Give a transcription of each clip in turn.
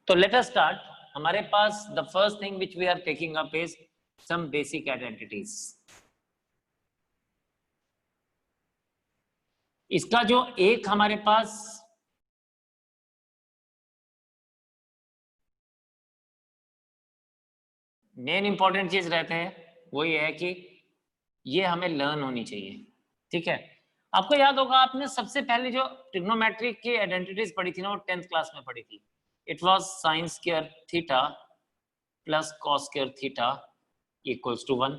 तो late us start. हमारे पास the first thing which we are taking up is some basic identities. इसका जो एक हमारे पास मेन इंपॉर्टेंट चीज रहते हैं वो ये है कि ये हमें लर्न होनी चाहिए. ठीक है, आपको याद होगा आपने सबसे पहले जो ट्रिग्नोमेट्रिक की आइडेंटिटीज पढ़ी थी ना, वो 10th क्लास में पढ़ी थी. It was sin square theta plus cos square theta equals to 1.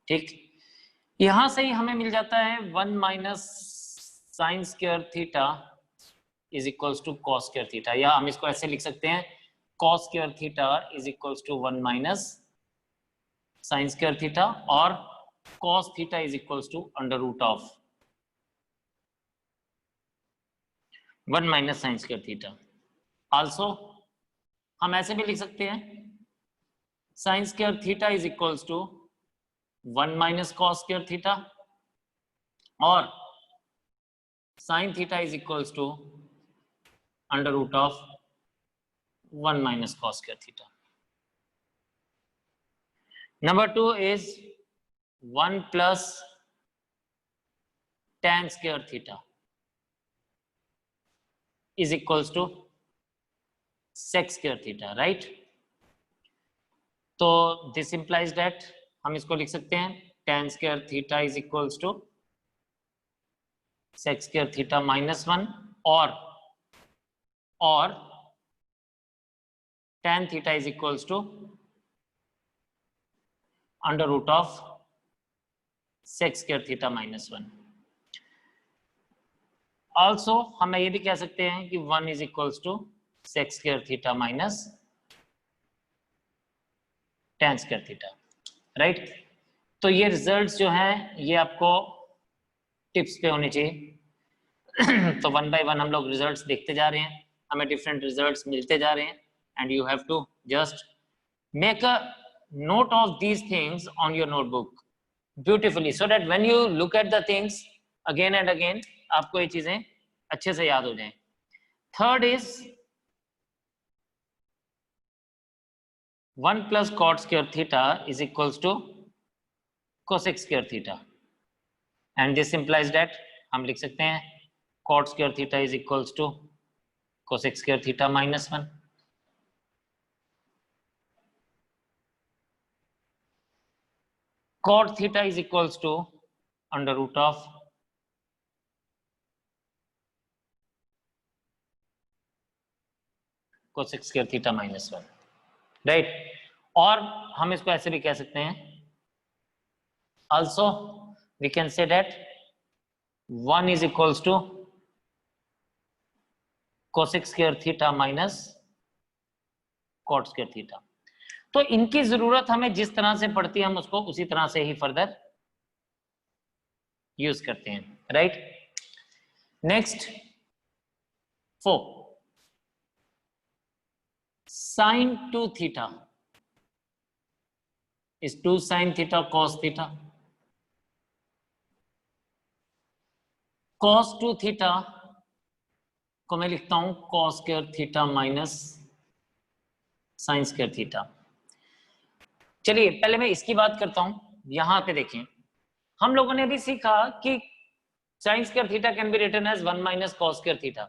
ठीक, यहां से ही हमें मिल जाता है 1 minus sine square theta is equals to cos square theta, या हम इसको ऐसे लिख सकते हैं cos square theta is equals to 1 minus sine square theta, और cos theta is equals to under root of 1 minus sine square theta. Also हम ऐसे भी लिख सकते हैं sine square theta is equals to 1 minus cos square theta, और sine theta is equals to under root of 1 minus cos square theta. Number 2 is 1 plus tan square theta is equals to sec square theta, right? तो this implies that हम इसको लिख सकते हैं tan square theta is equals to sec square theta minus 1, और tan theta is equals to under root of sec square theta minus 1. Also हम ये भी कह सकते हैं कि 1 is equals to sec square theta minus tan square theta, right? तो ये रिजल्ट्स जो हैं ये आपको टिप्स पे होने चाहिए. तो 1 बाय 1 हम लोग रिजल्ट्स देखते जा रहे हैं, हमें डिफरेंट रिजल्ट्स मिलते जा रहे हैं, and you have to just make a note of these things on your notebook beautifully so that when you look at the things again and again आपको ये चीजें अच्छे से याद हो जाएं. Third is 1 plus cot square theta is equals to cosec square theta, and this implies that हम लिख सकते हैं cot square theta is equals to cosec square theta minus 1. Cot theta is equals to under root of cosec square theta minus 1, right? और हम इसको ऐसे भी कह सकते हैं, also we can say that 1 is equals to cosec square theta minus cot square theta. तो इनकी जरूरत हमें जिस तरह से पड़ती है हम उसको उसी तरह से ही फर्दर यूज करते हैं, right? Next 4 sin 2 theta is 2 sin theta cos theta. cos 2 theta को मैं लिखता हूं cos square theta minus sin square theta. चलिए पहले मैं इसकी बात करता हूं. यहां पे देखिए हम लोगों ने भी सीखा कि sin square theta can be written as 1 minus cos square theta,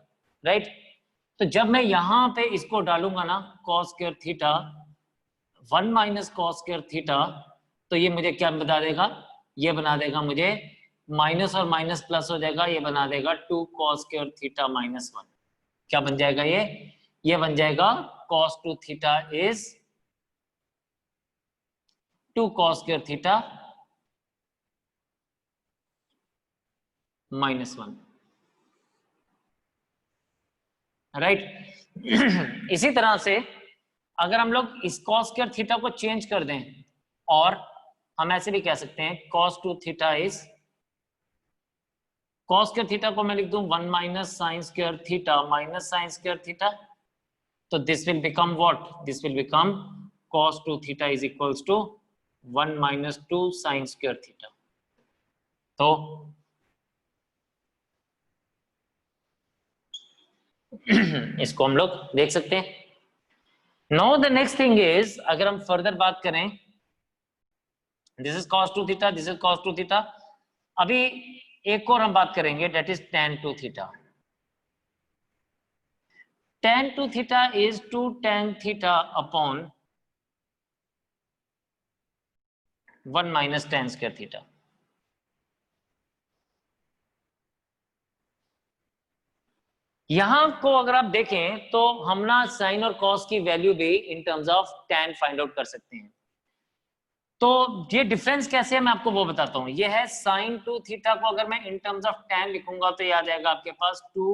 right? तो जब मैं यहां पे इसको डालूंगा ना cos square theta 1 minus cos square theta, तो ये मुझे क्या बता देगा? ये बना देगा मुझे माइनस और माइनस प्लस हो जाएगा, ये बना देगा 2 cos स्क्वायर थीटा माइनस 1. क्या बन जाएगा ये बन जाएगा cos 2 theta is 2 cos square theta minus 1, right? इसी तरह से अगर हम लोग इस cos स्क्वायर थीटा को चेंज कर दें और हम ऐसे भी कह सकते हैं cos 2 theta is cos square theta को मैं लिख दूं 1 minus sine square theta minus sine square theta. तो this will become what? This will become cos 2 theta is equals to 1 minus 2 sine square theta. तो इसको हम लोग देख सकते हैं. Now the next thing is, अगर हम फर्दर बात करें, this is cos 2 theta, this is cos 2 theta. अभी एक और हम बात करेंगे, that is tan 2 theta. tan 2 theta is 2 tan theta upon 1 minus tan square theta। यहां को अगर आप देखें तो हम ना साइन और कॉस की वैल्यू भी in terms of tan find out कर सकते हैं। तो ये डिफरेंस कैसे है मैं आपको वो बताता हूं। ये है साइन 2 थीटा को अगर मैं इन टर्म्स ऑफ tan लिखूंगा तो ये आ जाएगा आपके पास 2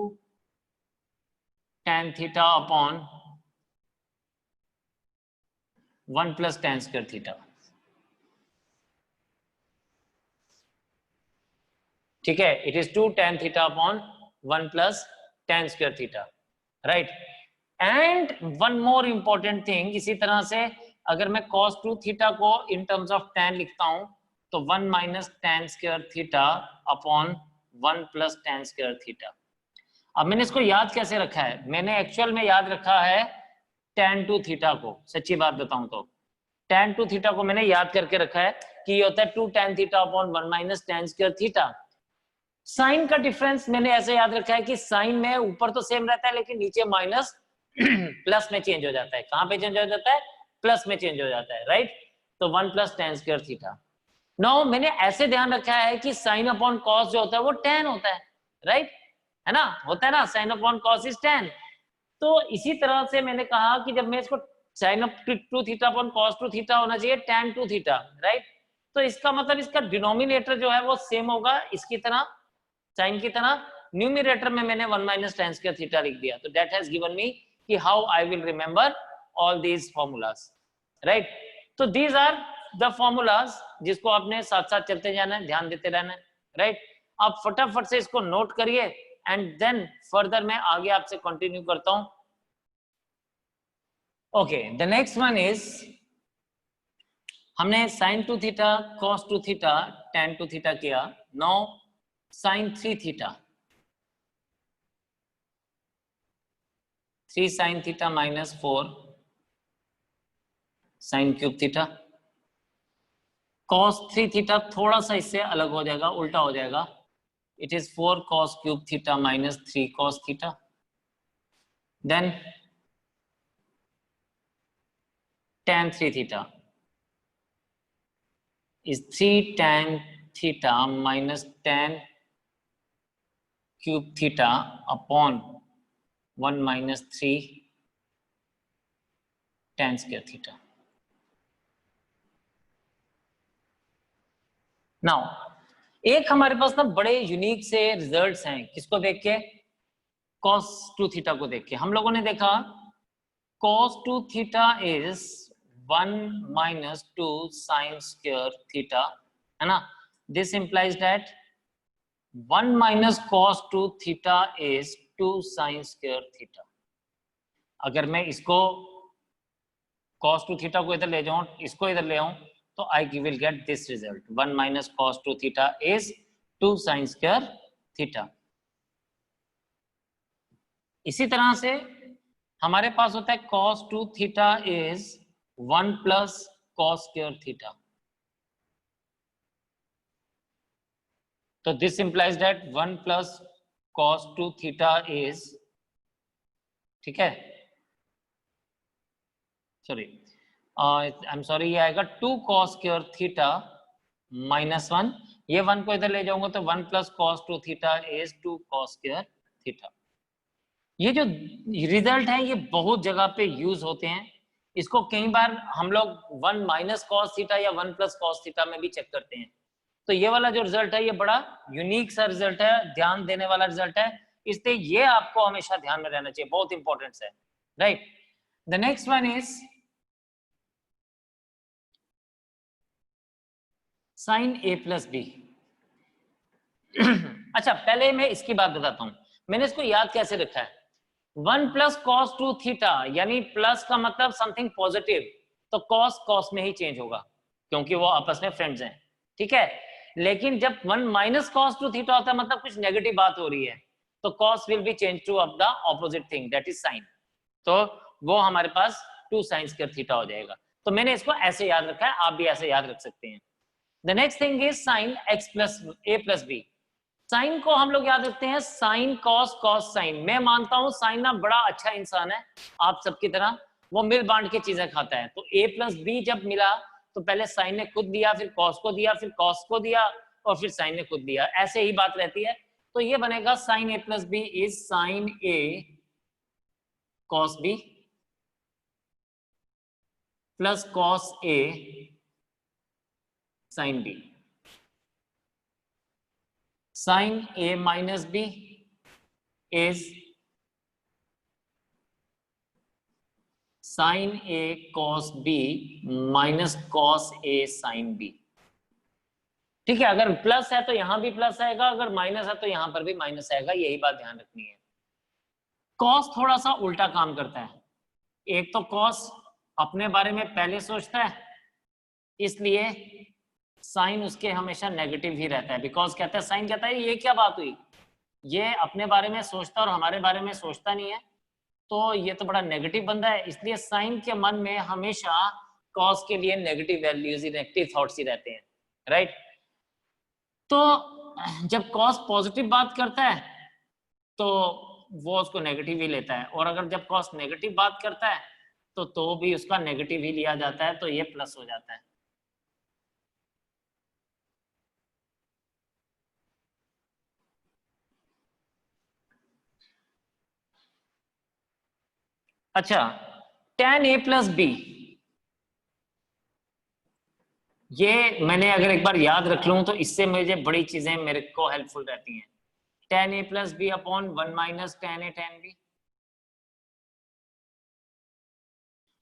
tan theta upon 1 plus tan square theta. ठीक है, it is 2 tan theta upon 1 plus tan square theta, right. And one more important thing, इसी तरह से अगर मैं cos 2 थीटा को इन टर्म्स ऑफ tan लिखता हूं तो 1 minus tan square theta upon 1 plus tan square theta. अब मैंने इसको याद कैसे रखा है, मैंने एक्चुअल में याद रखा है tan 2 थीटा को। सच्ची बात बताऊं तो tan 2 थीटा को मैंने याद करके रखा है कि ये होता है 2 tan theta upon 1 minus tan square theta. Sine का डिफरेंस मैंने ऐसे याद रखा है कि साइन में ऊपर तो सेम रहता है लेकिन नीचे माइनस प्लस में चेंज हो जाता है। कहां पे चेंज हो जाता है? प्लस में चेंज हो जाता है, राइट। तो 1 plus tan square theta. Now मैंने ऐसे ध्यान रखा है कि साइन अपॉन कॉस जो होता है वो tan होता है, राइट, है ना, होता है ना, sine upon cos is tan। तो इसी तरह से मैंने कहा कि जब मैं इसको sine of 2 theta upon cos 2 theta होना चाहिए tan 2 थीटा, राइट। तो इसका मतलब इसका डिनोमिनेटर जो है वो सेम होगा इसकी तरह, साइन की तरह। न्यूमरेटर में मैंने 1 माइनस tan स्क्वायर थीटा लिख दिया। तो दैट हैज गिवन मी कि how I will remember all these formulas, right. तो दीज आर द फॉर्मूलाज जिसको आपने साथ साथ चलते जाना है, ध्यान देते रहना है, राइट। आप फटाफट से इसको नोट करिए एंड देन फर्दर मैं आगे आपसे कंटिन्यू करता हूं। Okay, the next one is, हमने sin 2 theta, cos 2 theta, tan 2 theta किया। Now sin 3 theta, 3 sin theta minus 4 sin cube theta. cos 3 theta थोड़ा सा इससे अलग हो जाएगा, उल्टा हो जाएगा। It is 4 cos cube theta minus 3 cos theta. Then tan 3 theta is 3 tan theta minus tan cube theta upon 1 minus 3 tan square theta. Now, एक हमारे पास ना बड़े यूनिक से रिजल्ट्स हैं, किसको देख के? cos 2 थीटा को देख के। हम लोगों ने देखा cos 2 theta is 1 minus 2 sin square theta, है ना। This implies that 1 minus cos 2 theta is 2 sin square theta। अगर मैं इसको cos 2 थीटा को इधर ले जाऊं, इसको इधर ले आऊं, तो I will get this result, 1 minus cos 2 theta is 2 sin square theta। इसी तरह से हमारे पास होता है cos 2 theta is 1 plus cos square theta। तो this implies that 1 plus cos 2 theta is, ठीक है, सॉरी, आई एम सॉरी, ये आएगा 2 cos square थीटा माइनस 1। ये 1 को इधर ले जाऊंगा तो 1 plus cos 2 theta is 2 cos square theta. ये जो रिजल्ट है ये बहुत जगह पे यूज होते हैं। इसको कई बार हम लोग 1 माइनस cos थीटा या 1 plus cos थीटा में भी चेक करते हैं। तो ये वाला जो रिजल्ट है ये बड़ा यूनिक सा रिजल्ट है, ध्यान देने वाला रिजल्ट है, इसलिए ये आपको हमेशा ध्यान में रहना चाहिए, बहुत इंपॉर्टेंट है, right. The next one is sine A plus B. अच्छा, पहले मैं इसकी बात बताता हूं, मैंने इसको याद कैसे रखा है। 1 प्लस cos 2 थीटा, यानी प्लस का मतलब समथिंग पॉजिटिव, तो cos cos में ही चेंज होगा क्योंकि वो आपस में फ्रेंड्स हैं, ठीक है। लेकिन जब 1 माइनस cos 2 थीटा होता है मतलब कुछ नेगेटिव बात हो रही है, तो cos will be change two of the opposite thing, that is sine. तो वो हमारे पास 2 साइन स्क्वायर थीटा हो जाएगा। तो मैंने इसको ऐसे याद रखा है, आप भी ऐसे याद रख सकते हैं। The next thing is sine x plus a plus b। Sine को हम लोग याद रखते हैं साइन कॉस कॉस साइन। मैं मानता हूं साइन ना बड़ा अच्छा इंसान है आप सबकी तरह, वो मिल बांट के चीजें खाता है। तो a प्लस बी जब मिला तो पहले साइन ने खुद दिया, फिर कॉस को दिया, फिर कॉस को दिया, और फिर साइन ने खुद दिया, ऐसे ही बात रहती है। तो ये बनेगा sine a plus B is sine a cos b plus cos a sine b। Sine a minus b is sine a cos b minus cos a sin b। ठीक है, अगर प्लस है तो यहां भी प्लस आएगा, अगर माइनस है तो यहां पर भी माइनस आएगा, यही बात ध्यान रखनी है। कॉस थोड़ा सा उल्टा काम करता है। एक तो कॉस अपने बारे में पहले सोचता है, इसलिए साइन उसके हमेशा नेगेटिव ही रहता है। बिकॉज कहता है, साइन कहता है ये क्या बात हुई, ये अपने बारे में सोचता और हमारे बारे में सोचता नहीं है, तो ये तो बड़ा नेगेटिव बंदा है। इसलिए साइन के मन में हमेशा कॉस के लिए नेगेटिव वैल्यूज ही, नेगेटिव थॉट्स ही रहते हैं, राइट। तो जब कॉस पॉजिटिव बात करता है तो वो उसको नेगेटिव ही लेता है, और अगर जब कॉस नेगेटिव बात करता है तो भी उसका नेगेटिव ही लिया जाता है, तो ये प्लस हो जाता है। अच्छा, tan a प्लस बी, ये मैंने अगर एक बार याद रख लूं तो इससे मुझे बड़ी चीजें मेरे को हेल्पफुल रहती हैं। tan a plus B upon 1 minus tan a tan b।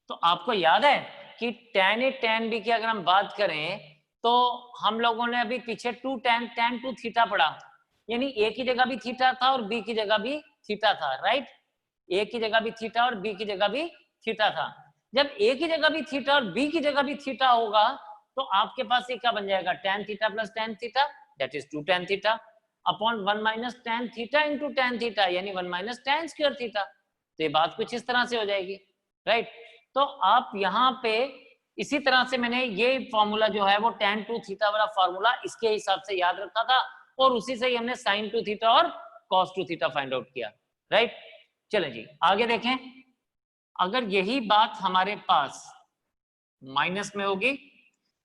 तो आपको याद है कि tan a tan b की अगर हम बात करें तो हम लोगों ने अभी पीछे 2 tan 2 थीटा पढ़ा, यानी a की जगह भी थीटा था और b की जगह भी थीटा था, राइट। a की जगह भी थीटा और b की जगह भी थीटा था। जब a की जगह भी थीटा और b की जगह भी थीटा होगा तो आपके पास ये क्या बन जाएगा, tan theta plus tan theta, that is 2 tan theta upon 1 minus tan theta into tan theta, यानी 1 माइनस tan स्क्वायर थीटा। तो ये बात कुछ इस तरह से हो जाएगी, राइट। तो आप यहाँ पे इसी तरह से मैंने ये फॉर्मूला जो है वो tan 2 थीटा वाला फॉर्मूला इसके हिसाब से याद रखा था, और उसी से ही हमने sin 2 थीटा और cos 2 थीटा फाइंड आउट किया, राइट। चलें जी आगे देखें। अगर यही बात हमारे पास माइनस में होगी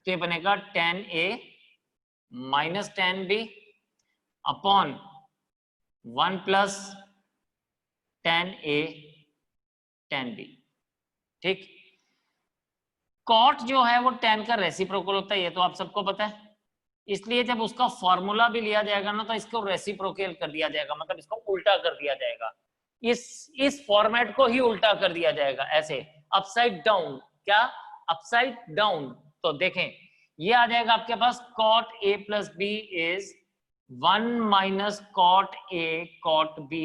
तो ये बनेगा tan a minus tan b upon 1 plus tan a tan b। ठीक, कॉट जो है वो tan का रेसिप्रोकल होता है, ये तो आप सबको पता है। इसलिए जब उसका फॉर्मूला भी लिया जाएगा ना तो इसको रेसिप्रोकल कर दिया जाएगा, मतलब इसको उल्टा कर दिया जाएगा, इस फॉर्मेट को ही उल्टा कर दिया जाएगा, ऐसे अपसाइड डाउन। क्या, अपसाइड डाउन। तो देखें ये आ जाएगा आपके पास cot a plus B is 1 minus cot a cot b,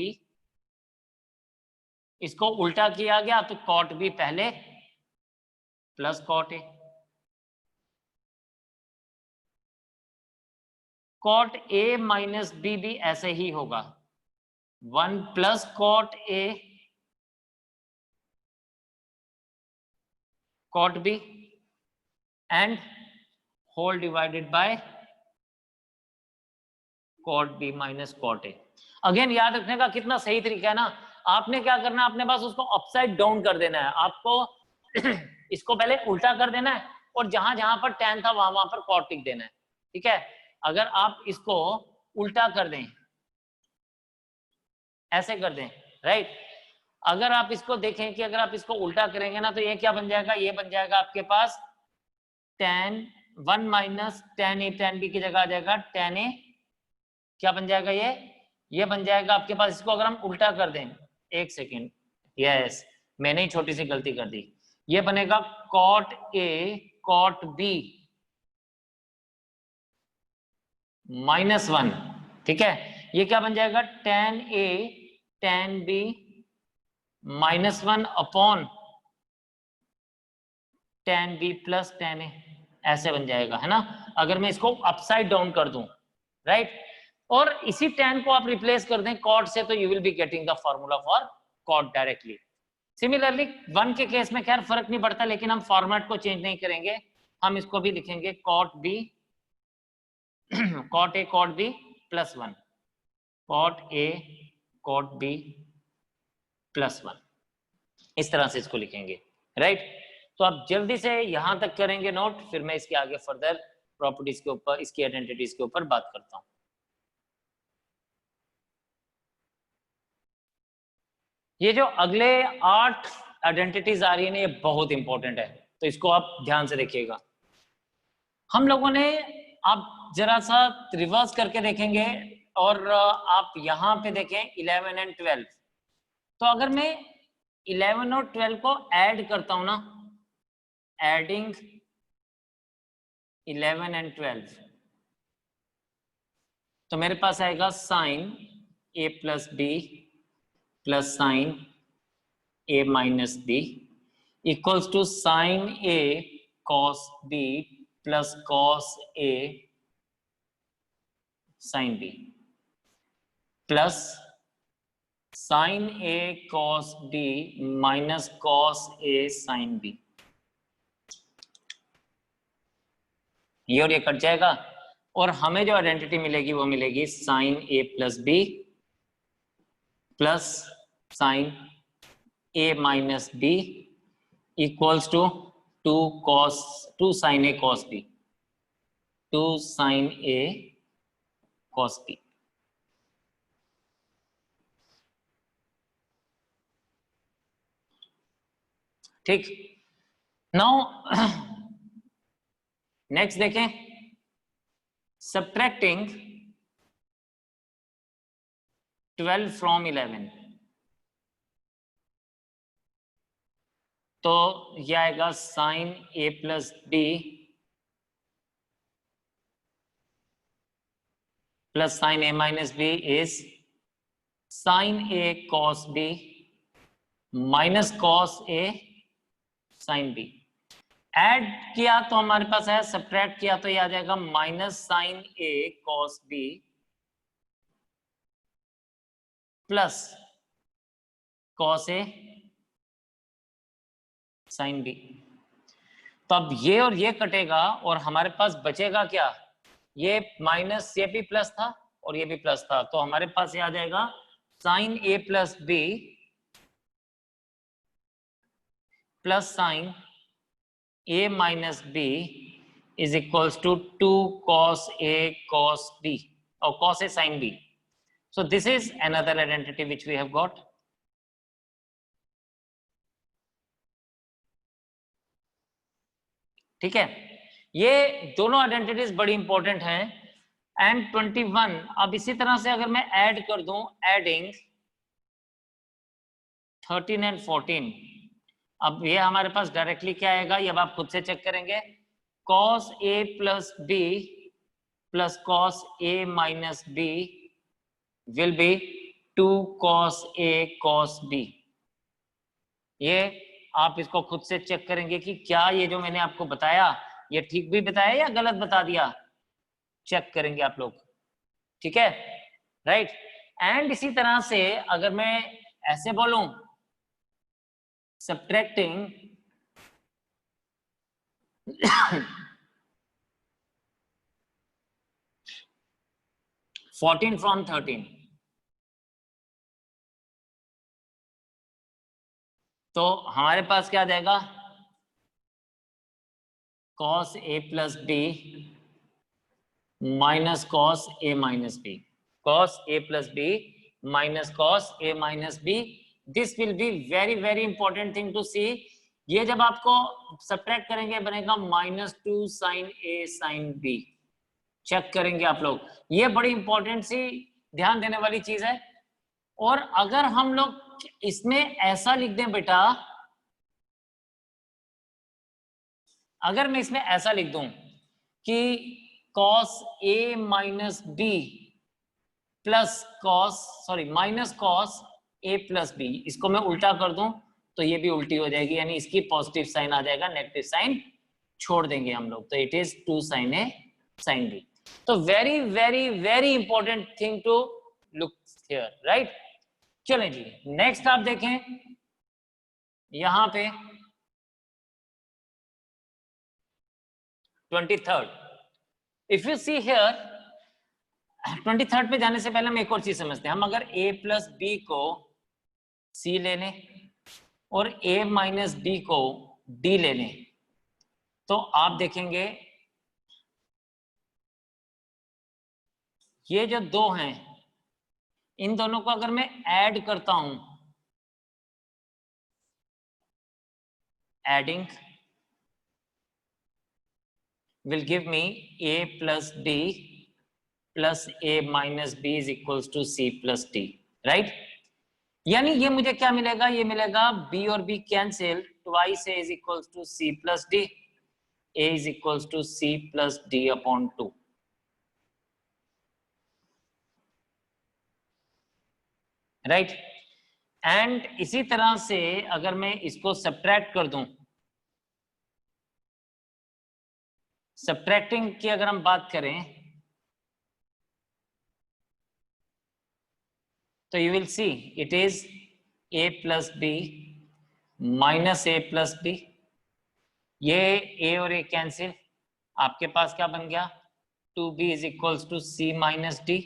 इसको उल्टा किया गया तो cot b पहले plus cot a, cot a minus b भी ऐसे ही होगा 1 plus cot a cot b and whole divided by cot b minus cot a। Again याद रखने का कितना सही तरीका है ना, आपने क्या करना है, अपने पास उसको अपसाइड डाउन कर देना है, आपको इसको पहले उल्टा कर देना है और जहां जहां पर tan था वहां पर cot लिख देना है, ठीक है। अगर आप इसको उल्टा कर दें, ऐसे कर दें, राइट। अगर आप इसको देखें कि अगर आप इसको उल्टा करेंगे ना तो ये क्या बन जाएगा, ये बन जाएगा आपके पास tan 1 minus tan a tan b की जगह आ जाएगा tan a, क्या बन जाएगा, ये बन जाएगा आपके पास। इसको अगर हम उल्टा कर दें, एक सेकेंड, यस मैंने ही छोटी सी गलती कर दी, ये बनेगा cot a cot b minus 1, ठीक है। ये क्या बन जाएगा tan a tan b minus 1 upon tan b plus tan a, ऐसे बन जाएगा, है ना। अगर मैं इसको अपसाइड डाउन कर दूं, राइट, और इसी tan को आप रिप्लेस कर दें cot से, तो you will be getting the formula for cot directly. Similarly 1 के केस में खैर फर्क नहीं पड़ता, लेकिन हम फॉर्मेट को चेंज नहीं करेंगे, हम इसको भी लिखेंगे cot b cot a cot b plus 1, cot a cot b plus 1, इस तरह से इसको लिखेंगे, राइट। तो आप जल्दी से यहां तक करेंगे नोट, फिर मैं इसके आगे फर्दर प्रॉपर्टीज के ऊपर, इसकी आइडेंटिटीज के ऊपर बात करता हूं। ये जो अगले 8 आइडेंटिटीज आ रही है ना, ये बहुत इंपॉर्टेंट है, तो इसको आप ध्यान से देखिएगा। हम लोगों ने, आप जरा सा रिवर्स करके देखेंगे और आप यहां पे देखें 11 एंड 12, तो अगर मैं 11 और 12 को ऐड करता हूं ना, एडिंग 11 एंड 12, तो मेरे पास आएगा sine a plus B plus sine a minus B equals to sine a cos b plus cos a sine b plus sine a cos b minus cos a sine b। ये और ये cut जाएगा और हमें जो identity मिलेगी वो मिलेगी sine a plus B plus sine a minus B equals to 2 sine a cos b, 2 sine a cos b। ठीक, नाउ नेक्स्ट देखें, सब्ट्रैक्टिंग 12 फ्रॉम 11, तो यह आएगा sine a plus B plus sine a minus B is sine a cos b minus cos a sine b। Add किया तो हमारे पास है, subtract किया तो ये आ जाएगा minus sine a cos b plus cos a sine b। तो अब ये और ये कटेगा और हमारे पास बचेगा क्या, ये माइनस, ये भी प्लस था और ये भी प्लस था, तो हमारे पास ये आ जाएगा sine a plus b plus sine a minus b is equals to 2 cos a cos b or cos a sin b. So this is another identity which we have got. ठीक है, ये दोनों आइडेंटिटीज बड़ी important हैं। And 21, अब इसी तरह से अगर मैं ऐड कर दूं, एडिंग 13 एंड 14, अब ये हमारे पास डायरेक्टली क्या आएगा, ये अब आप खुद से चेक करेंगे, cos a plus b plus cos a minus b will be 2 cos a cos b। ये आप इसको खुद से चेक करेंगे कि क्या ये जो मैंने आपको बताया ये ठीक भी बताया या गलत बता दिया, चेक करेंगे आप लोग, ठीक है, राइट। एंड इसी तरह से अगर मैं ऐसे बोलूं, सब्ट्रैक्टिंग 14 फ्रॉम 13, तो हमारे पास क्या आ जाएगा, cos a plus B minus cos a minus B, cos a plus B minus cos a minus B. This will be very very important thing to see. ये जब आपको सब्ट्रैक्ट करेंगे बनेगा -2 sin a sin b। Check करेंगे आप लोग, ये बड़ी इंपॉर्टेंट सी ध्यान देने वाली चीज है। और अगर हम लोग इसमें ऐसा लिख दें बेटा, अगर मैं इसमें ऐसा लिख दूं कि cos a minus B plus minus cos a plus B, इसको मैं उल्टा कर दूं तो ये भी उल्टी हो जाएगी, यानी इसकी पॉजिटिव साइन आ जाएगा, नेगेटिव साइन छोड़ देंगे हम लोग, तो it is 2 sin a sin b। तो very very very important thing to look here, right. चलें जी, नेक्स्ट आप देखें, यहां पे 23rd, if you see here 23rd पे जाने से पहले हम एक और चीज समझते हैं। हम अगर a प्लस बी को c ले लें और a माइनस बी को d ले लें तो आप देखेंगे ये जो दो हैं इन दोनों को अगर मैं ऐड करता हूं, adding will give me a plus d plus a minus b is equals to c plus d, right? यानी ये मुझे क्या मिलेगा, ये मिलेगा b और b cancel, twice a is equals to c plus d, a is equals to c plus d upon 2, right? And इसी तरह से अगर मैं इसको सब्ट्रैक्ट कर दूं, सब्ट्रैक्टिंग की अगर हम बात करें तो you will see it is a plus B minus a plus B, ये a और a कैंसिल, आपके पास क्या बन गया 2b is equals to c minus D,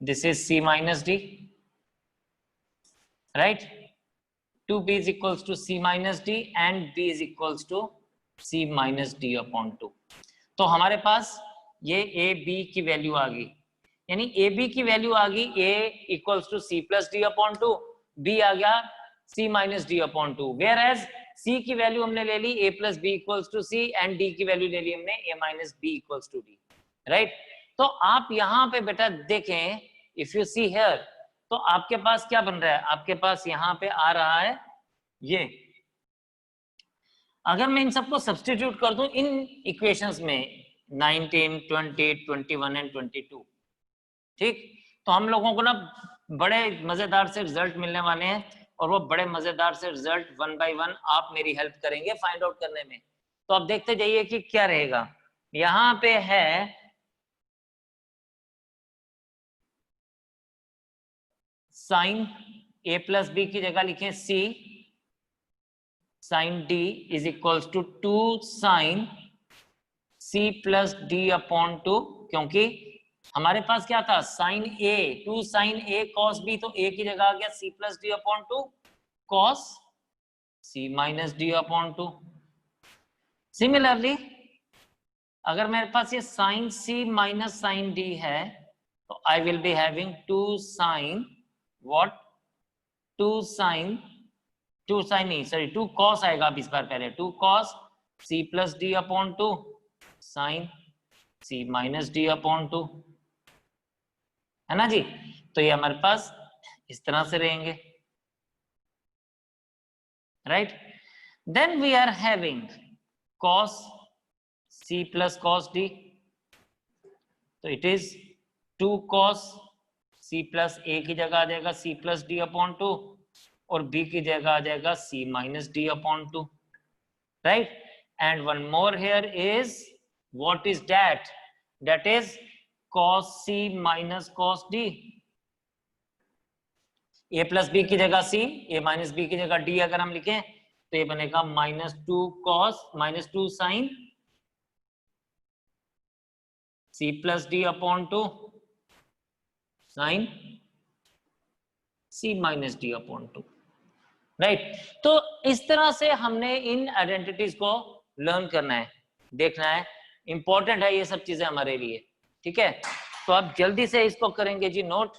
this is c minus D, right? 2b is equals to c minus d and b is equals to c minus d upon 2. तो हमारे पास ये a b की value आ गई, यानी a b की value आ गई a equals to c plus d upon 2, b आ गया c minus d upon 2, whereas c की वैल्यू हमने ले ली a plus b equals to c and d की वैल्यू ले ली हमने a minus b equals to d, right? तो आप यहाँ पे बेटा देखें, if you see here तो आपके पास क्या बन रहा है, आपके पास यहाँ पे आ रहा है ये, अगर मैं इन सबको सब्स्टिट्यूट कर दूं इन इक्वेशंस में 19, 20, 21 एंड 22, ठीक? तो हम लोगों को ना बड़े मजेदार से रिजल्ट मिलने वाले हैं और वो बड़े मजेदार से रिजल्ट वन बाय वन आप मेरी हेल्प करेंगे फाइंड आउट करने में। तो आप देखते जाइए कि क्या रहेगा। यहाँ पे है साइन a प्लस बी की जगह लिखें c, sine d is equals to 2 sine c plus D upon 2, क्योंकि हमारे पास क्या था sine a, 2 sine a cos b, तो a की जगह आ गया c plus D upon 2 cos c minus D upon 2। Similarly अगर मेरे पास ये sine c minus sine d है तो I will be having 2 sine what, 2 sine नहीं सॉरी 2 कॉस आएगा अब इस बार पहले, 2 cos c plus D upon 2 sine c minus D upon 2, है ना जी? तो ये हमारे पास इस तरह से रहेंगे, right? Then we are having cos c plus cos d, तो it is 2 cos c plus a की जगह आ जाएगा c प्लस डी अपॉन 2 और b की जगह आ जाएगा c minus D upon 2, right? And one more here is what is that, that is cos c minus cos d, a plus b की जगह c, a minus b की जगह d अगर हम लिखें तो ये बनेगा minus 2 cos minus 2 sine c plus D upon 2 sine c minus D upon 2, right? तो इस तरह से हमने इन आइडेंटिटीज को लर्न करना है, देखना है, इंपॉर्टेंट है ये सब चीजें हमारे लिए, ठीक है? तो आप जल्दी से इसको करेंगे जी नोट,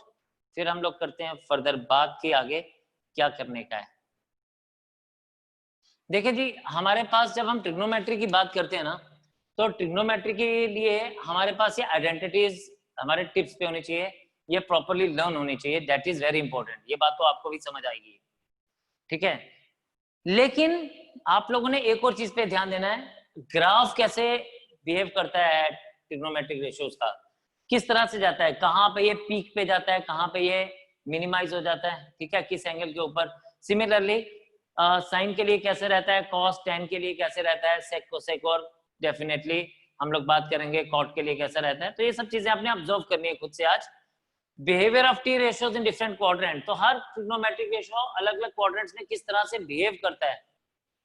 फिर हम लोग करते हैं फर्दर बात की आगे क्या करने का है। देखिए जी हमारे पास जब हम ट्रिग्नोमेट्री की बात करते हैं ना तो ट्रिग्नोमेट्री के लिए हमारे पास ये आइडेंटिटीज हमारे टिप्स पे होनी चाहिए, ये प्रॉपर्ली लर्न होनी चाहिए, दैट इज वेरी इंपॉर्टेंट। ये बात तो आपको भी समझ आएगी, ठीक है? लेकिन आप लोगों ने एक और चीज पे ध्यान देना है, ग्राफ कैसे बिहेव करता है ट्रिग्नोमेट्रिक रेशियोज का, किस तरह से जाता है, कहाँ पे ये पीक पे जाता है, कहाँ पे ये मिनिमाइज हो जाता है, ठीक है, किस एंगल के ऊपर। सिमिलरली साइन के लिए कैसे रहता है, कॉस टेन के लिए कैसे रहता है, सेक कोसेक, और डेफिनेटली हम लोग बात करेंगे कॉट के लिए कैसा रहता है। तो ये सब चीजें आपने ऑब्जर्व करनी है खुद से आज, behaviour of T ratios in different quadrant, तो हर ट्रिग्नोमेट्रिक रेशियो अलग अलग क्वाड्रेंट्स में किस तरह से बिहेव करता है,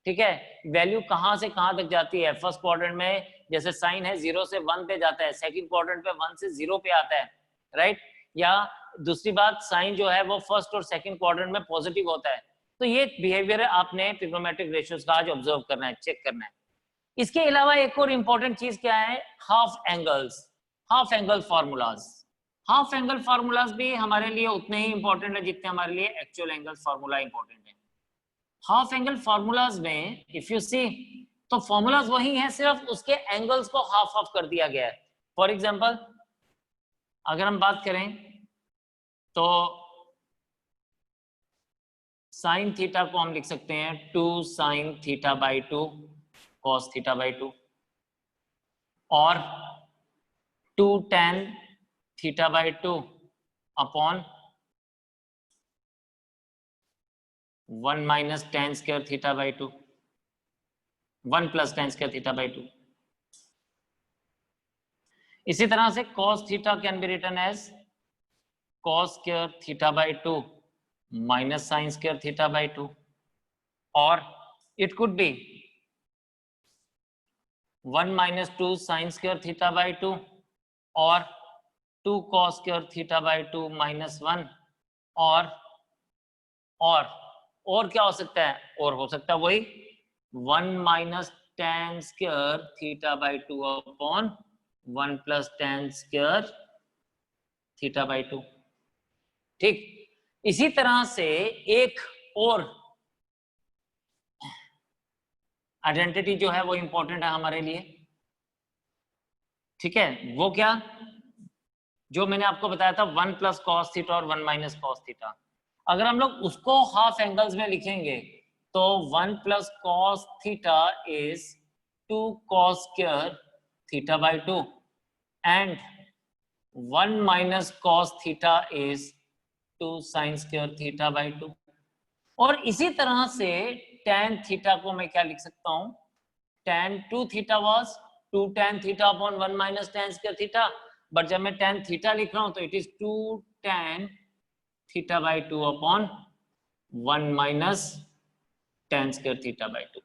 ठीक है, वैल्यू कहां से कहां तक जाती है। फर्स्ट क्वाड्रेंट में जैसे साइन है 0 से 1 पे जाता है, सेकंड क्वाड्रेंट पे 1 से 0 पे आता है, राइट। या दूसरी बात, साइन जो है वो फर्स्ट और सेकंड क्वाड्रेंट में पॉजिटिव होता है। तो ये बिहेवियर आपने ट्रिग्नोमेट्रिक रेशियोज का आज ऑब्जर्व करना है, चेक करना है। इसके अलावा एक और इंपॉर्टेंट चीज क्या है, half angles, half angle formulas. Half angle formulas भी हमारे लिए उतने ही इंपॉर्टेंट है जितने हमारे लिए एक्चुअल एंगल फार्मूला इंपॉर्टेंट है। हाफ एंगल फार्मूलाज में इफ यू सी, तो फार्मूलाज वही हैं, सिर्फ उसके एंगल्स को हाफ हाफ कर दिया गया है। फॉर एग्जांपल अगर हम बात करें तो साइन थीटा को हम लिख सकते हैं 2 sine theta by 2 cos theta by 2, और 2 tan theta by 2 upon 1 minus tan square theta by 2, 1 plus tan square theta by 2। इसी तरह से cos theta can be written as cos square theta by 2 minus sin square theta by 2, और it could be 1 minus 2 sin square theta by 2 और 2 cos square theta by 2 minus 1, और क्या हो सकता है, और हो सकता है वही 1 minus tan square theta by 2 upon 1 plus tan square theta by 2, ठीक। इसी तरह से एक और आइडेंटिटी जो है वो इंपॉर्टेंट है हमारे लिए, ठीक है, वो क्या, जो मैंने आपको बताया था 1 प्लस कॉस थीटा और 1 माइनस कॉस थीटा। अगर हम लोग उसको हाफ एंगल्स में लिखेंगे तो 1 plus cos theta is 2 cos square theta by 2 and 1 minus cos theta is 2 sine square theta by 2। और इसी तरह से tan थीटा को मैं क्या लिख सकता हूं, tan 2 theta was 2 tan theta upon 1 minus tan square theta, but जब मैं tan थीटा लिख रहा हूं तो it is 2 tan theta by 2 upon 1 minus tan square theta by 2,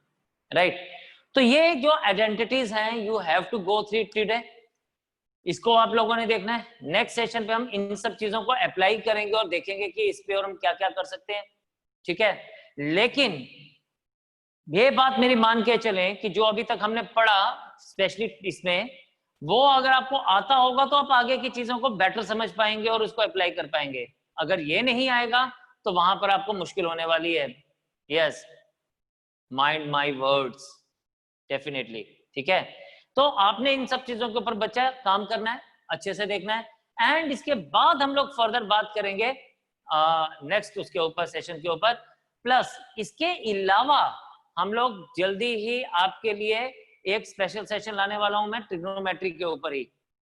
right. तो ये जो आइडेंटिटीज हैं you have to go through it today, इसको आप लोगों ने देखना है। नेक्स्ट सेशन पे हम इन सब चीजों को अप्लाई करेंगे और देखेंगे कि इस पे और हम क्या क्या कर सकते हैं, ठीक है। लेकिन ये बात मेरी मान के चलें कि जो अभी तक हमने पढ़ा स्पेशली इसमें, वो अगर आपको आता होगा तो आप आगे की चीजों को बेटर समझ पाएंगे और उसको अप्लाई कर पाएंगे। अगर ये नहीं आएगा तो वहां पर आपको मुश्किल होने वाली है। Yes, mind my words, definitely, ठीक है। तो आपने इन सब चीजों के ऊपर बच्चा काम करना है, अच्छे से देखना है, एंड इसके बाद हम लोग फर्दर बात करेंगे नेक्स्ट उसके ऊपर, सेशन के ऊपर। प्लस इसके अलावा हम लोग जल्दी ही आपके लिए एक स्पेशल सेशन लाने वाला हूं मैं ट्रिग्नोमेट्री के ऊपर ही।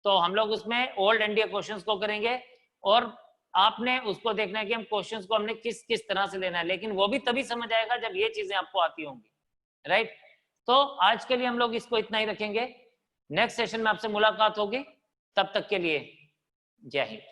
तो हम लोग उसमें ओल्ड इंडिया क्वेश्चंस को करेंगे और आपने उसको देखना है कि हम क्वेश्चंस को हमने किस किस तरह से लेना है, लेकिन वो भी तभी समझ आएगा जब ये चीजें आपको आती होंगी, राइट। तो आज के लिए हम लोग इसको इतना ही रखेंगे, नेक्स्ट सेशन में आपसे मुलाकात होगी, तब तक के लिए जय हिंद।